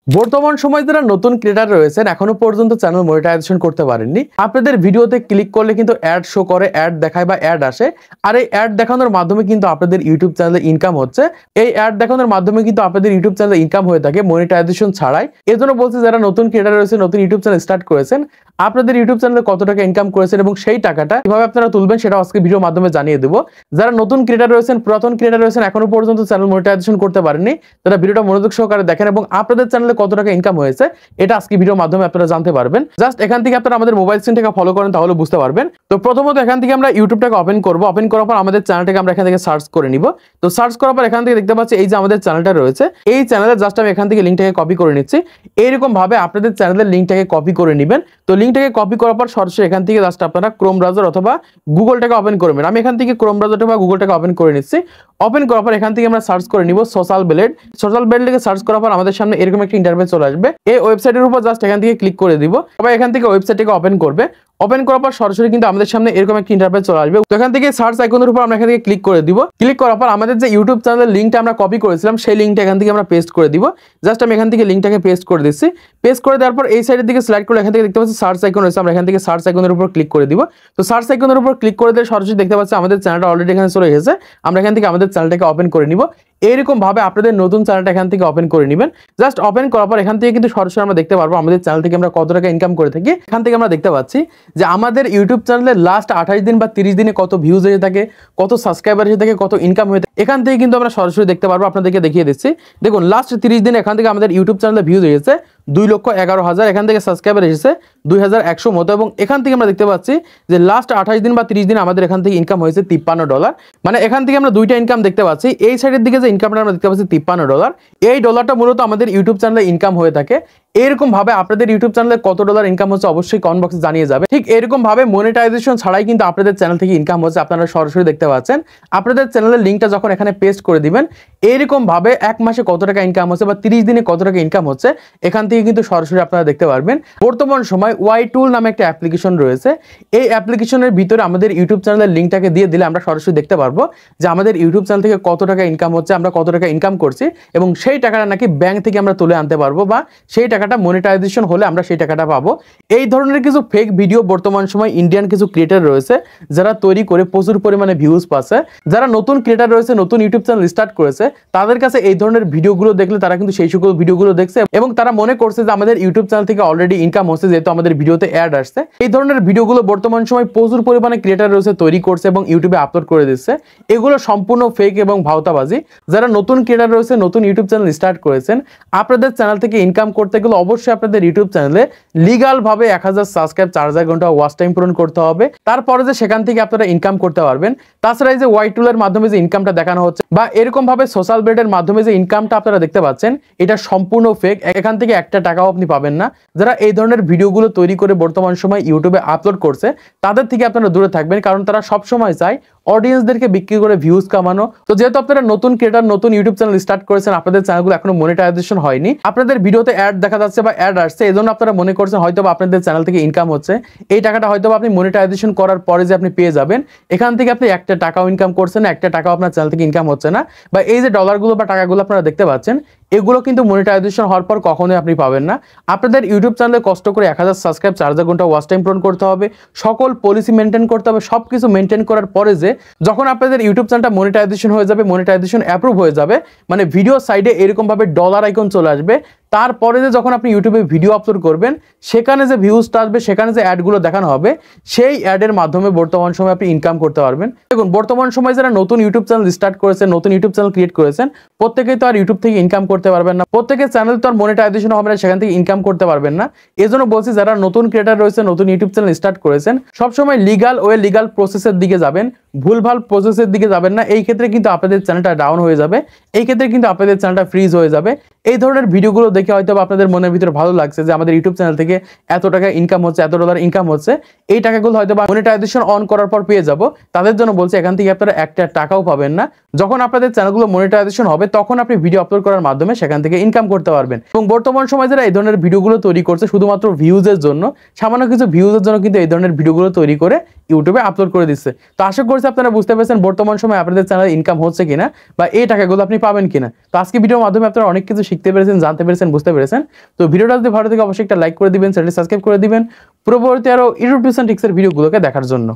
বর্তমান সময়ে যারা নতুন ক্রিয়েটর রয়েছেন এখনো পর্যন্ত চ্যানেল মনিটাইজেশন করতে পারেননি, আপনাদের ভিডিওতে ক্লিক করলে কিন্তু অ্যাড শো করে, অ্যাড দেখায় বা অ্যাড আসে। আর এই অ্যাড দেখানোর মাধ্যমে কিন্তু আপনাদের ইউটিউব চ্যানেলে ইনকাম হচ্ছে। এই অ্যাড দেখানোর মাধ্যমে কিন্তু আপনাদের ইউটিউব চ্যানেলে ইনকাম হয়ে থাকে মনিটাইজেশন ছাড়াই। এজন্য বলছি যারা নতুন ক্রিয়েটর রয়েছে, নতুন ইউটিউব চ্যানেল স্টার্ট করেছেন, আপনাদের ইউটিউব চ্যানেলে কত টাকা ইনকাম করেছেন এবং সেই টাকাটা কিভাবে আপনারা তুলবেন সেটা আজকে ভিডিওর মাধ্যমে জানিয়ে দেবো। যারা নতুন ক্রিয়েটর রয়েছেন, পুরাতন ক্রিয়েটর রয়েছেন, এখনো পর্যন্ত চ্যানেল মনিটাইজেশন করতে পারেননি, তারা ভিডিওটা মনোযোগ সহকারে দেখেন এবং আপনাদের চ্যানেলে কত টাকা ইনকাম হয়েছে এটা আজকে ভিডিওর মাধ্যমে আপনারা জানতে পারবেন। জাস্ট এখান থেকে আপনারা আমাদের মোবাইল স্ক্রিনটাকে ফলো করেন তাহলে বুঝতে পারবেন। তো প্রথমত এখান থেকে আমরা ইউটিউবটাকে ওপেন করব। ওপেন করার পর আমাদের চ্যানেলটাকে আমরা এখান থেকে সার্চ করে নিব। তো সার্চ করার পর এখান থেকে দেখতে পাচ্ছি এই যে আমাদের চ্যানেলটা রয়েছে, এই চ্যানেলে জাস্ট আমি এখান থেকে লিঙ্কটাকে কপি করে নিচ্ছি। এইরকম ভাবে আপনাদের চ্যানেলের লিঙ্কটাকে কপি করে নেবেন। তো লিঙ্কটাকে কপি করার পর সরাসরি এখান থেকে জাস্ট আপনারা ক্রোম ব্রাউজার অথবা গুগলটাকে ওপেন করবেন। আমি এখান থেকে ক্রোম ব্রাউজারটা বা গুগলটাকে ওপেন করে নিচ্ছি। ওপেন করার পর এখান থেকে আমরা সার্চ করে নিব সোশ্যাল ব্লেড। সোশ্যাল ব্লেডকে সার্চ করার পর আমাদের সামনে এরকম একটা ইন্টারফেস চলে আসবে। এই ওয়েবসাইটের উপর জাস্ট এখান থেকে ক্লিক করে দিব। তবে এখান থেকে ওয়েবসাইটটাকে ওপেন করবে। ওপেন করার পর সরাসরি কিন্তু আমাদের সামনে এরকম একটা ইন্টারফেস চলে আসবে। তো এখান থেকে সার্চ আইকনের উপর আমরা এখান থেকে ক্লিক করে দিব। ক্লিক করার পর আমাদের যে ইউটিউব চ্যানেলের লিঙ্কটা আমরা কপি করেছিলাম সেই লিঙ্কটা এখান থেকে আমরা পেস্ট করে দিব। জাস্ট আমি এখান থেকে লিঙ্কটাকে পেস্ট করে দিচ্ছি। পেস্ট করে দেওয়ার পর এই সাইডের দিকে স্লাইড করে এখান থেকে দেখতে পাচ্ছি সার্চ আইকন রয়েছে, আমরা এখান থেকে সার্চ আইকনের উপর ক্লিক করে দিব। তো সার্চ আইকনের উপর ক্লিক করে দিয়ে সরাসরি দেখতে পাচ্ছি আমাদের চ্যানেলটা অলরেডি এখানে চলে এসেছে। আমরা এখান থেকে আমাদের চ্যানেলটাকে ওপেন করে নিব। এইরকম ভাবে আপনাদের নতুন চ্যানেলটা এখান থেকে ওপেন করে নেবেন। জাস্ট ওপেন করার পর এখান থেকে কিন্তু সরাসরি আমরা দেখতে পারবো আমাদের চ্যানেল থেকে আমরা কত টাকা ইনকাম করে থাকি। এখান থেকে আমরা দেখতে পাচ্ছি যে আমাদের ইউটিউব চ্যানেলে লাস্ট 28 দিন বা 30 দিনে কত ভিউজ এসে থাকে, কত সাবস্ক্রাইবার এসে থাকে, কত ইনকাম হয়ে থাকে, এখান থেকে কিন্তু আমরা সরাসরি দেখতে পারবো। আপনাদেরকে দেখিয়ে দিচ্ছি। দেখুন লাস্ট 30 দিনে এখান থেকে আমাদের ইউটিউব চ্যানেলে ভিউজ এসেছে 2,11,000, এখান থেকে সাবস্ক্রাইবার এসেছে 2100 মতো। এবং এখান থেকে আমরা দেখতে পাচ্ছি যে লাস্ট 28 দিন বা 30 দিন আমাদের এখান থেকে ইনকাম হয়েছে $53। মানে এখান থেকে আমরা দুইটা ইনকাম দেখতে পাচ্ছি। এই সাইডের দিকে যে ইনকামটা আমরা দেখতে পাচ্ছি $53, এই ডলারটা মূলত আমাদের ইউটিউব চ্যানেলে ইনকাম হয়ে থাকে। এরকম ভাবে আপনাদের ইউটিউব চ্যানেলে কত ডলার ইনকাম হচ্ছে অবশ্যই কমেন্ট বক্সে জানিয়ে যাবে। ঠিক এরকম ভাবে মনিটাইজেশন ছাড়াই কিন্তু আপনাদের চ্যানেল থেকে ইনকাম হচ্ছে, আপনারা সরাসরি দেখতে পাচ্ছেন। আপনাদের চ্যানেলের লিঙ্কটা যখন এখানে পেস্ট করে দিবেন, এরকম ভাবে এক মাসে কত টাকা ইনকাম হচ্ছে বা 30 দিনে কত টাকা ইনকাম হচ্ছে এখান থেকে কিন্তু সরাসরি আপনারা দেখতে পারবেন। বর্তমান সময় ওয়াই টুল নামে একটা অ্যাপ্লিকেশন রয়েছে। এই অ্যাপ্লিকেশনের ভিতরে আমাদের ইউটিউব চ্যানেলের লিঙ্কটাকে দিয়ে দিলে আমরা সরাসরি দেখতে পারবো যে আমাদের ইউটিউব চ্যানেল থেকে কত টাকা ইনকাম হচ্ছে, আমরা কত টাকা ইনকাম করছি এবং সেই টাকাটা নাকি ব্যাংক থেকে আমরা তুলে আনতে পারবো বা সেই টাকাটা মনিটাইজেশন হলে আমরা সেই টাকাটা পাবো। এই ধরনের কিছু ফেক ভিডিও বর্তমান সময় ইন্ডিয়ান কিছু ক্রিয়েটর রয়েছে যারা তৈরি করে প্রচুর পরিমাণে ভিউজ পাচ্ছে। যারা নতুন ক্রিয়েটর রয়েছে, নতুন ইউটিউব চ্যানেল স্টার্ট করেছে, তাদের কাছে এই ধরনের ভিডিওগুলো দেখলে তারা কিন্তু সেই সকল ভিডিওগুলো দেখছে এবং তারা মনে করছে যে আমাদের ইউটিউব চ্যানেল থেকে অলরেডি ইনকাম হচ্ছে যেহেতু আমাদের ভিডিওতে অ্যাড আসছে। এই ধরনের ভিডিওগুলো বর্তমান সময় প্রচুর পরিমাণে ক্রিয়েটর রয়েছে তৈরি করছে এবং ইউটিউবে আপলোড করে দিচ্ছে। এগুলো সম্পূর্ণ ফেক এবং ভাওতাবাজি। যারা নতুন ক্রিয়েটর রয়েছে, নতুন ইউটিউব চ্যানেল স্টার্ট করেছেন, আপনাদের চ্যানেল থেকে ইনকাম করতে গেলে অবশ্যই আপনাদের ইউটিউব চ্যানেলে লিগাল ভাবে 1000 সাবস্ক্রাইব, 4000 ঘন্টা ওয়াচ টাইম পূরণ করতে হবে। তারপরে যে সেখান থেকে আপনারা ইনকাম করতে পারবেন। তাছাড়া এই যে ওয়াই টুলের মাধ্যমে যে ইনকামটা দেখানো হচ্ছে বা এরকম ভাবে সোশ্যাল ব্লেডের মাধ্যমে যে ইনকামটা আপনারা দেখতে পাচ্ছেন, এটা সম্পূর্ণ ফেক। এখান থেকে একটা টাকাও আপনি পাবেন না। যারা এই ধরনের ভিডিওগুলো তৈরি করে বর্তমান সময় ইউটিউবে আপলোড করছে, তাদের থেকে আপনারা দূরে থাকবেন, কারণ তারা সব সময় চায় অডিয়েন্সদেরকে বিক্রি করে ভিউজ কামানো। তো যেহেতু আপনারা নতুন ক্রিয়েটর, নতুন ইউটিউব চ্যানেল স্টার্ট করেছেন, আপনাদের চ্যানেলগুলো এখনো মনিটাইজেশন হয়নি, আপনাদের ভিডিওতে অ্যাড দেখা যাচ্ছে বা অ্যাড আসছে, এজন্য আপনারা মনে করছেন হয়তো আপনাদের চ্যানেল থেকে ইনকাম হচ্ছে। এই টাকাটা হয়তো আপনি মনিটাইজেশন করার পরে যে আপনি পেয়ে যাবেন, এখান থেকে আপনি একটা টাকাও ইনকাম করছেন না, একটা টাকাও আপনার চ্যানেল থেকে ইনকাম হচ্ছে না। বা এই যে ডলারগুলো বা টাকাগুলো আপনারা দেখতে পাচ্ছেন, এগুলো কিন্তু মনিটাইজেশন হওয়ার পর কখনোই আপনি পাবেন না। আপনাদের ইউটিউব চ্যানেলে কষ্ট করে 1000 সাবস্ক্রাইব, 4000 ঘন্টা ওয়াচ টাইম পূরণ করতে হবে, সকল পলিসি মেনটেন করতে হবে। সবকিছু মেনটেন করার পরে যে যখন আপনাদের ইউটিউব চ্যানেলটা মনিটাইজেশন হয়ে যাবে, মনিটাইজেশন অ্যাপ্রুভ হয়ে যাবে, মানে ভিডিও সাইডে এরকম ভাবে ডলার আইকন চলে আসবে, তারপরে যে যখন আপনি ইউটিউবে ভিডিও আপলোড করবেন, সেখানে যে ভিউজটা আসবে, সেখানে যে অ্যাডগুলো দেখানো হবে, সেই অ্যাডের মাধ্যমে বর্তমান সময় আপনি ইনকাম করতে পারবেন। দেখুন বর্তমান সময় যারা নতুন ইউটিউব চ্যানেল স্টার্ট করেছেন, নতুন ইউটিউব চ্যানেল ক্রিয়েট করেছেন, প্রত্যেকেই তো আর ইউটিউব থেকে ইনকাম করতে পারবেন না, প্রত্যেকের চ্যানেল তো আর মনিটাইজেশন হবে না, সেখান থেকে ইনকাম করতে পারবেন না। এজন্য বলছি যারা নতুন ক্রিয়েটর রয়েছে, নতুন ইউটিউব চ্যানেল স্টার্ট করেছেন, সবসময় লিগাল ওয়ে, লিগাল প্রসেসের দিকে যাবেন, ভুলভাল প্রসেসের দিকে যাবেন না। এই ক্ষেত্রে কিন্তু আপনাদের চ্যানেলটা ডাউন হয়ে যাবে, এই ক্ষেত্রে কিন্তু আপনাদের চ্যানেলটা ফ্রিজ হয়ে যাবে। এই ধরনের ভিডিওগুলো দেখে হয়তো আপনাদের মনের ভিতরে ভালো লাগছে যে আমাদের ইউটিউব চ্যানেল থেকে এত টাকা ইনকাম হচ্ছে, এত ডলার ইনকাম হচ্ছে, এই টাকাগুলো হয়তো মনিটাইজেশন অন করার পর পেয়ে যাব। তাদের জন্য বলছি এখান থেকে আপনারা একটা টাকাও পাবেন না। যখন আপনাদের চ্যানেলগুলো মনিটাইজেশন হবে, তখন আপনি ভিডিও আপলোড করার মাধ্যমে সেখান থেকে ইনকাম করতে পারবেন। এবং বর্তমান সময় যারা এই ধরনের ভিডিওগুলো তৈরি করছে শুধুমাত্র ভিউজের জন্য, সামান্য কিছু ভিউজের জন্য কিন্তু এই ধরনের ভিডিওগুলো তৈরি করে ইউটিউবে আপলোড করে দিচ্ছে। তো আশা করছি হচ্ছে আপনারা বুঝতে পেরেছেন বর্তমান সময়ে আপনাদের চ্যানেলে ইনকাম হচ্ছে কিনা বা এই টাকাগুলো আপনি পাবেন কিনা। তো আজকে ভিডিওর মাধ্যমে আপনারা অনেক কিছু শিখতে পেরেছেন, জানতে পেরেছেন, বুঝতে পেরেছেন। তো ভিডিওটা যদি ভালো থেকে অবশ্যই একটা লাইক করে দিবেন, চ্যানেলটি সাবস্ক্রাইব করে দিবেন পরবর্তী আরো ইউটিউব টিপস এন্ড ট্রিক্সের ভিডিওগুলোকে দেখার জন্য।